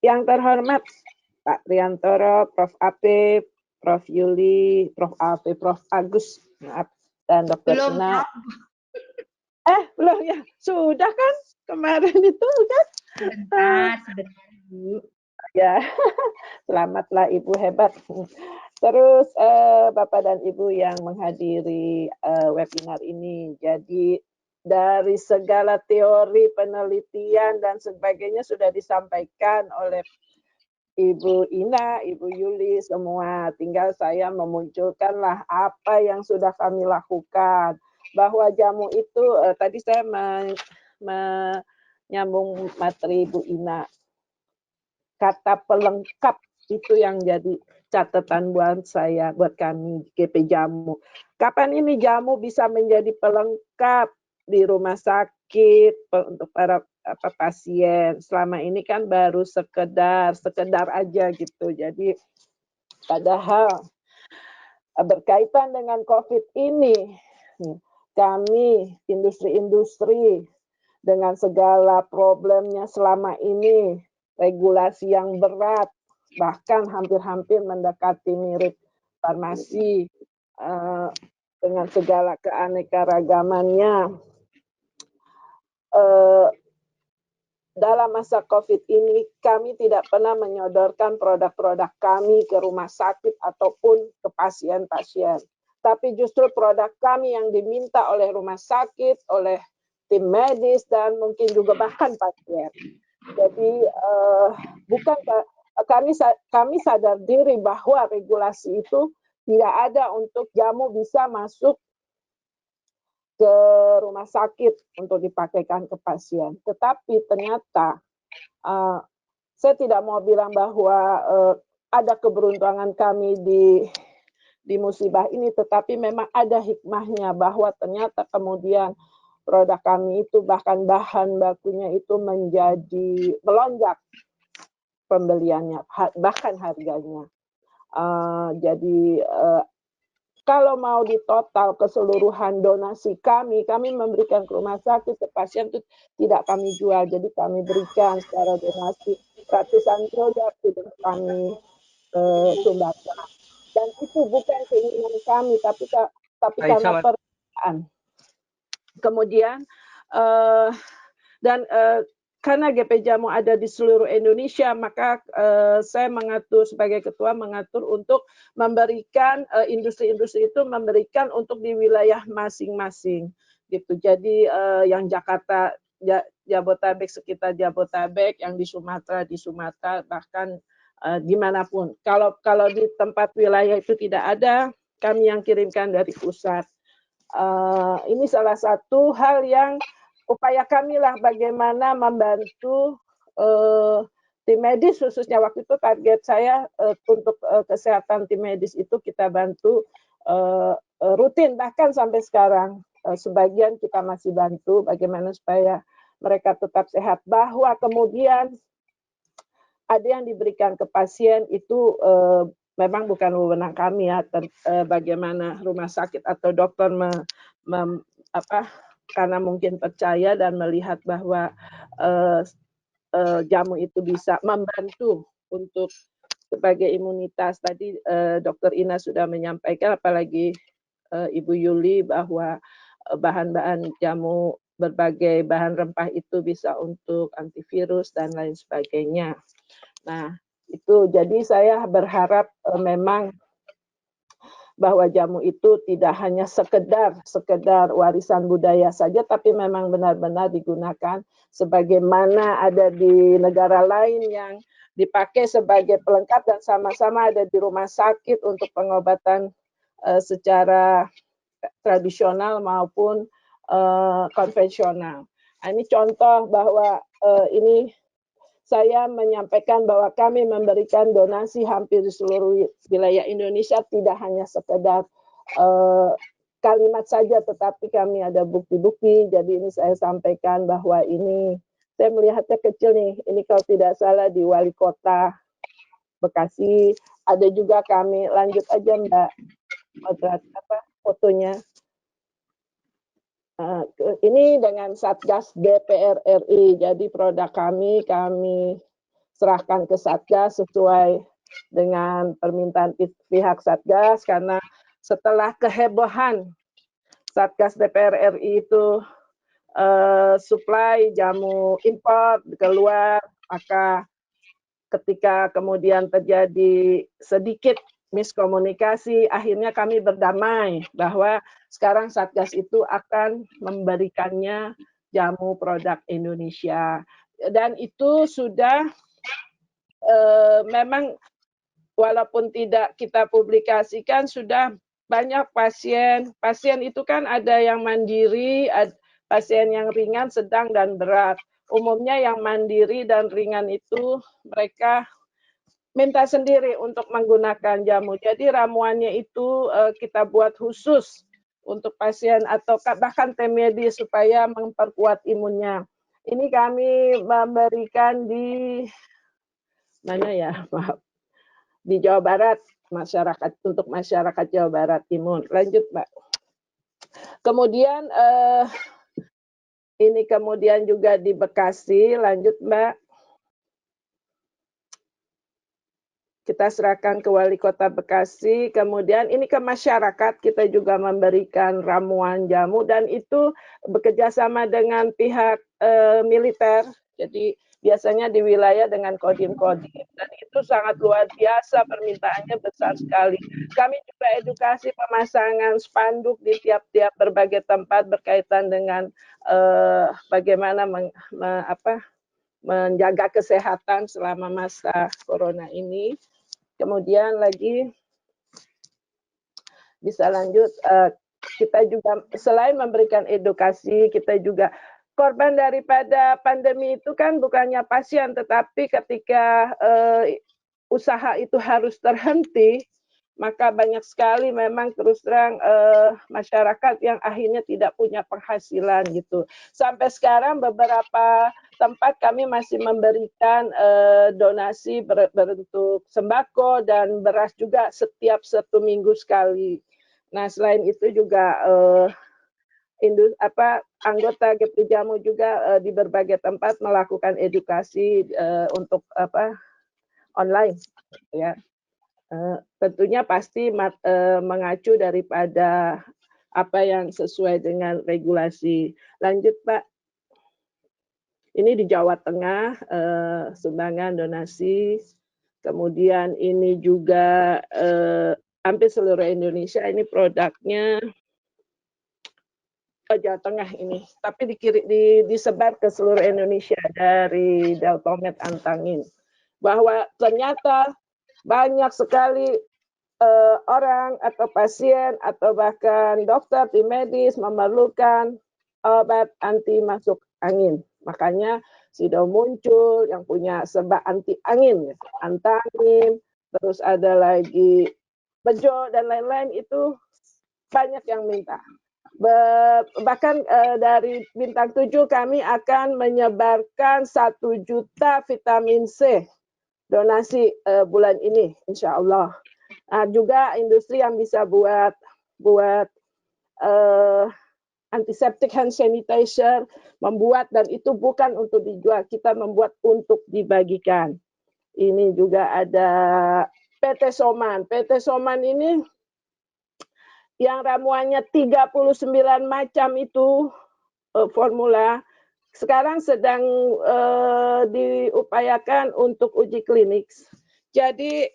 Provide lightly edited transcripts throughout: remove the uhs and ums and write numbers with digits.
Yang terhormat Pak Priantoro, Prof. Apip, Prof. Yuli, Prof. Apip, Prof. Agus, maaf, dan Dr. Belum, Ina. Prof. Belum ya? Sudah kan? Kemarin itu kan? Sebentar, Bu. Ya, selamatlah Ibu hebat. Terus Bapak dan Ibu yang menghadiri webinar ini. Jadi dari segala teori penelitian dan sebagainya sudah disampaikan oleh Ibu Ina, Ibu Yuli, semua. Tinggal saya memunculkanlah apa yang sudah kami lakukan. Bahwa jamu itu, tadi saya menyambung materi Ibu Ina. Kata pelengkap itu yang jadi catatan buat saya, buat kami GP Jamu. Kapan ini jamu bisa menjadi pelengkap di rumah sakit untuk para pasien? Selama ini kan baru sekedar aja gitu. Jadi padahal berkaitan dengan COVID ini, kami industri-industri dengan segala problemnya selama ini, regulasi yang berat, bahkan hampir-hampir mendekati mirip farmasi dengan segala keanekaragamannya. Dalam masa COVID ini, kami tidak pernah menyodorkan produk-produk kami ke rumah sakit ataupun ke pasien-pasien. Tapi justru produk kami yang diminta oleh rumah sakit, oleh tim medis, dan mungkin juga bahkan pasien. Jadi bukan kami sadar diri bahwa regulasi itu tidak ada untuk jamu bisa masuk ke rumah sakit untuk dipakaikan ke pasien. Tetapi ternyata saya tidak mau bilang bahwa ada keberuntungan kami di musibah ini, tetapi memang ada hikmahnya bahwa ternyata kemudian produk kami itu bahkan bahan bakunya itu menjadi melonjak pembeliannya, bahkan harganya. Jadi kalau mau ditotal keseluruhan donasi kami memberikan ke rumah sakit, ke pasien itu tidak kami jual, jadi kami berikan secara donasi ratusan produk sudah kami sumbangkan. Dan itu bukan keinginan kami, tapi karena permintaan. Kemudian karena GP Jamu ada di seluruh Indonesia, maka saya sebagai ketua mengatur untuk memberikan industri-industri itu memberikan untuk di wilayah masing-masing gitu. Jadi yang Jakarta, Jabotabek, sekitar Jabotabek, yang di Sumatera, bahkan dimanapun. Kalau di tempat wilayah itu tidak ada, kami yang kirimkan dari pusat. Ini salah satu hal yang upaya kami lah bagaimana membantu tim medis, khususnya waktu itu target saya untuk kesehatan tim medis itu kita bantu rutin, bahkan sampai sekarang sebagian kita masih bantu bagaimana supaya mereka tetap sehat, bahwa kemudian ada yang diberikan ke pasien itu memang bukan wewenang kami ya, bagaimana rumah sakit atau dokter karena mungkin percaya dan melihat bahwa jamu itu bisa membantu untuk sebagai imunitas. Tadi Dr. Ina sudah menyampaikan, apalagi Ibu Yuli, bahwa bahan-bahan jamu, berbagai bahan rempah itu bisa untuk antivirus dan lain sebagainya. Nah, itu jadi saya berharap memang bahwa jamu itu tidak hanya sekedar warisan budaya saja, tapi memang benar-benar digunakan sebagaimana ada di negara lain yang dipakai sebagai pelengkap dan sama-sama ada di rumah sakit untuk pengobatan secara tradisional maupun konvensional. Nah, ini contoh bahwa ini saya menyampaikan bahwa kami memberikan donasi hampir di seluruh wilayah Indonesia, tidak hanya sekedar kalimat saja, tetapi kami ada bukti-bukti. Jadi ini saya sampaikan bahwa ini, saya melihatnya kecil nih, ini kalau tidak salah di Wali Kota Bekasi, ada juga kami, lanjut aja Mbak, fotonya. Ini dengan Satgas DPR RI, jadi produk kami serahkan ke Satgas sesuai dengan permintaan pihak Satgas, karena setelah kehebohan Satgas DPR RI itu supply jamu impor keluar, maka ketika kemudian terjadi sedikit miskomunikasi, akhirnya kami berdamai bahwa sekarang Satgas itu akan memberikannya jamu produk Indonesia. Dan itu sudah memang walaupun tidak kita publikasikan, sudah banyak pasien. Pasien itu kan ada yang mandiri, pasien yang ringan, sedang, dan berat. Umumnya yang mandiri dan ringan itu mereka minta sendiri untuk menggunakan jamu. Jadi ramuannya itu kita buat khusus untuk pasien atau bahkan tim medis supaya memperkuat imunnya. Ini kami memberikan di mana ya, maaf, di Jawa Barat, untuk masyarakat Jawa Barat imun. Lanjut, Mbak. Kemudian ini kemudian juga di Bekasi, lanjut, Mbak. Kita serahkan ke Wali Kota Bekasi, kemudian ini ke masyarakat, kita juga memberikan ramuan jamu, dan itu bekerja sama dengan pihak militer, jadi biasanya di wilayah dengan kodim-kodim, dan itu sangat luar biasa, permintaannya besar sekali. Kami juga edukasi pemasangan spanduk di tiap-tiap berbagai tempat berkaitan dengan bagaimana menjaga kesehatan selama masa corona ini. Kemudian lagi bisa lanjut, kita juga selain memberikan edukasi, kita juga korban daripada pandemi itu kan bukannya pasien, tetapi ketika usaha itu harus terhenti, maka banyak sekali memang terus terang masyarakat yang akhirnya tidak punya penghasilan gitu. Sampai sekarang beberapa tempat kami masih memberikan donasi berbentuk sembako dan beras juga setiap 1 minggu sekali. Nah, selain itu juga anggota GP Jamu juga di berbagai tempat melakukan edukasi untuk online, ya. Tentunya pasti mengacu daripada apa yang sesuai dengan regulasi. Lanjut, Pak. Ini di Jawa Tengah, sumbangan donasi. Kemudian ini juga hampir seluruh Indonesia, ini produknya Jawa Tengah ini. Tapi disebar ke seluruh Indonesia dari Deltomed Antangin. Bahwa ternyata banyak sekali orang atau pasien atau bahkan dokter, tim medis memerlukan obat anti masuk angin. Makanya sudah muncul yang punya serbak anti angin, Antangin, terus ada lagi bejo dan lain-lain, itu banyak yang minta. Bahkan dari Bintang 7 kami akan menyebarkan 1 juta vitamin C donasi bulan ini, insya Allah. Nah, juga industri yang bisa buat antiseptik hand sanitizer, membuat, dan itu bukan untuk dijual, kita membuat untuk dibagikan. Ini juga ada PT Soman. PT Soman ini yang ramuannya 39 macam itu formula, sekarang sedang diupayakan untuk uji klinik. Jadi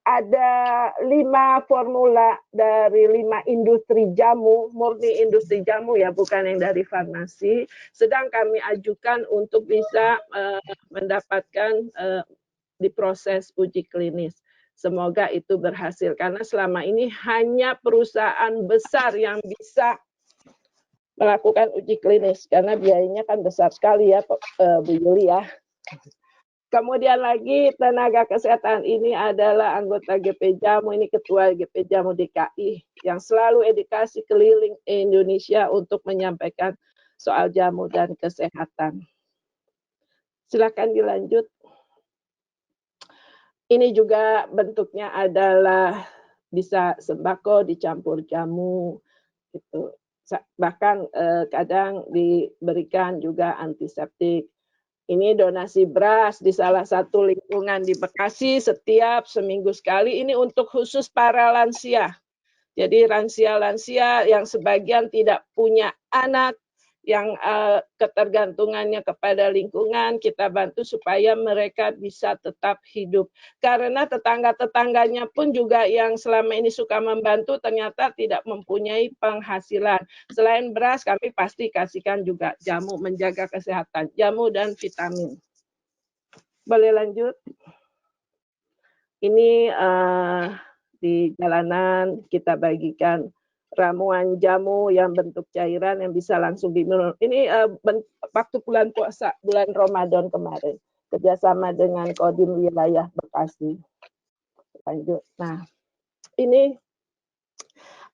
ada 5 formula dari 5 industri jamu, murni industri jamu ya, bukan yang dari farmasi, sedang kami ajukan untuk bisa mendapatkan diproses uji klinis. Semoga itu berhasil, karena selama ini hanya perusahaan besar yang bisa melakukan uji klinis, karena biayanya kan besar sekali ya, Bu Yuli ya. Kemudian lagi tenaga kesehatan ini adalah anggota GP Jamu, ini ketua GP Jamu DKI yang selalu edukasi keliling Indonesia untuk menyampaikan soal jamu dan kesehatan. Silakan dilanjut. Ini juga bentuknya adalah bisa sembako dicampur jamu, gitu. Bahkan kadang diberikan juga antiseptik. Ini donasi beras di salah satu lingkungan di Bekasi setiap seminggu sekali. Ini untuk khusus para lansia. Jadi lansia-lansia yang sebagian tidak punya anak, yang ketergantungannya kepada lingkungan, kita bantu supaya mereka bisa tetap hidup. Karena tetangga-tetangganya pun juga yang selama ini suka membantu ternyata tidak mempunyai penghasilan. Selain beras, kami pasti kasihkan juga jamu, menjaga kesehatan, jamu dan vitamin. Boleh lanjut? Ini di jalanan kita bagikan ramuan jamu yang bentuk cairan yang bisa langsung diminum. Ini waktu bulan puasa, bulan Ramadan kemarin, kerjasama dengan Kodim Wilayah Bekasi. Lanjut. Nah, ini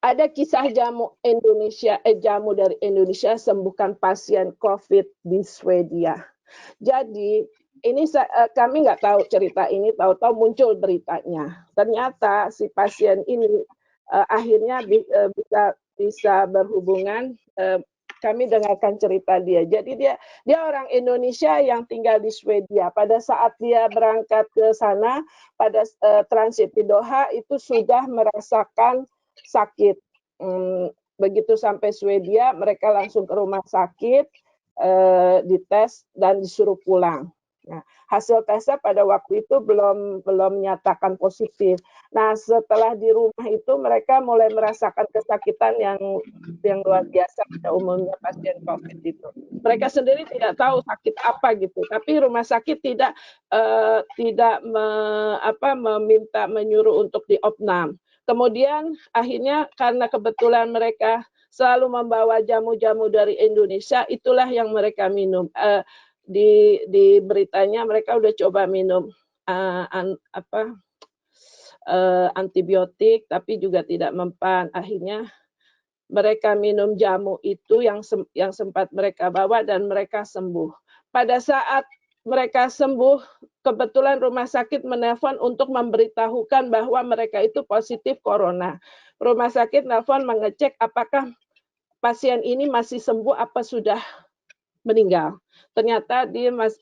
ada kisah jamu Indonesia, jamu dari Indonesia sembuhkan pasien COVID di Swedia. Jadi ini kami nggak tahu cerita ini, tahu-tahu muncul beritanya. Ternyata si pasien ini akhirnya bisa berhubungan. Kami dengarkan cerita dia. Jadi dia orang Indonesia yang tinggal di Swedia. Pada saat dia berangkat ke sana, pada transit di Doha itu sudah merasakan sakit. Begitu sampai Swedia, mereka langsung ke rumah sakit, dites dan disuruh pulang. Nah, hasil tesnya pada waktu itu belum menyatakan positif. Nah, setelah di rumah itu mereka mulai merasakan kesakitan yang luar biasa pada umumnya pasien COVID itu. Mereka sendiri tidak tahu sakit apa gitu, tapi rumah sakit tidak menyuruh untuk diopnam. Kemudian akhirnya karena kebetulan mereka selalu membawa jamu-jamu dari Indonesia, itulah yang mereka minum. Di beritanya mereka udah coba minum antibiotik, tapi juga tidak mempan. Akhirnya mereka minum jamu itu yang sempat mereka bawa dan mereka sembuh. Pada saat mereka sembuh, kebetulan rumah sakit menelpon untuk memberitahukan bahwa mereka itu positif corona. Rumah sakit nelpon mengecek apakah pasien ini masih sembuh apa sudah meninggal. Ternyata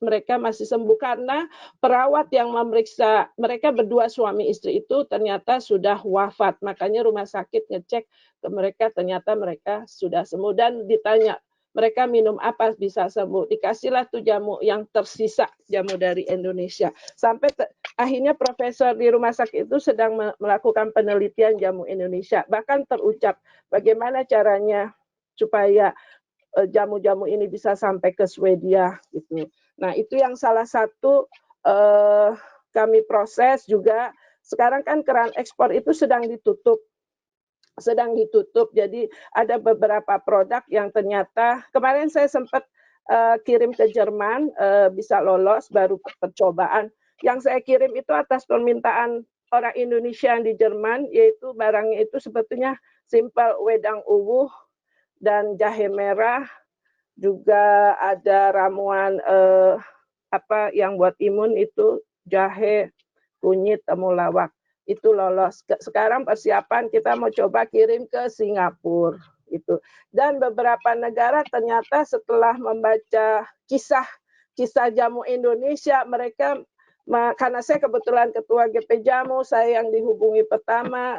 mereka masih sembuh karena perawat yang memeriksa mereka berdua suami istri itu ternyata sudah wafat. Makanya rumah sakit ngecek ke mereka, ternyata mereka sudah sembuh dan ditanya mereka minum apa bisa sembuh. Dikasihlah tuh jamu yang tersisa, jamu dari Indonesia. Sampai akhirnya profesor di rumah sakit itu sedang melakukan penelitian jamu Indonesia. Bahkan terucap bagaimana caranya supaya jamu-jamu ini bisa sampai ke Swedia gitu. Nah, itu yang salah satu kami proses juga. Sekarang kan keran ekspor itu sedang ditutup. Jadi ada beberapa produk yang ternyata kemarin saya sempat kirim ke Jerman, bisa lolos baru percobaan. Yang saya kirim itu atas permintaan orang Indonesia yang di Jerman, yaitu barangnya itu sebetulnya simpel wedang uwuh dan jahe merah, juga ada ramuan yang buat imun itu jahe, kunyit, temulawak. Itu lolos. Sekarang persiapan kita mau coba kirim ke Singapura itu. Dan beberapa negara ternyata setelah membaca kisah jamu Indonesia, mereka karena saya kebetulan ketua GP Jamu, saya yang dihubungi pertama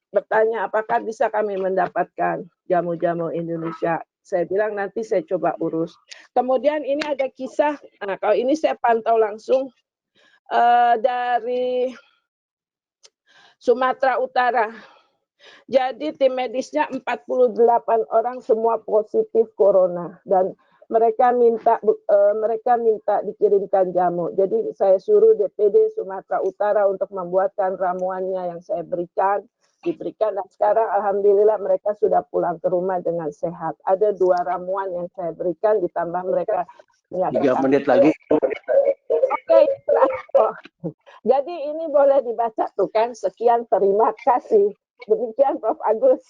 bertanya apakah bisa kami mendapatkan jamu-jamu Indonesia. Saya bilang nanti saya coba urus. Kemudian ini ada kisah, nah kalau ini saya pantau langsung dari Sumatera Utara. Jadi tim medisnya 48 orang semua positif corona dan mereka minta dikirimkan jamu. Jadi saya suruh DPD Sumatera Utara untuk membuatkan ramuannya yang saya diberikan dan sekarang alhamdulillah mereka sudah pulang ke rumah dengan sehat. Ada 2 ramuan yang saya berikan ditambah mereka 3 menit lagi. Oke, jadi ini boleh dibaca tuh kan. Sekian, terima kasih. Demikian Prof. Agus.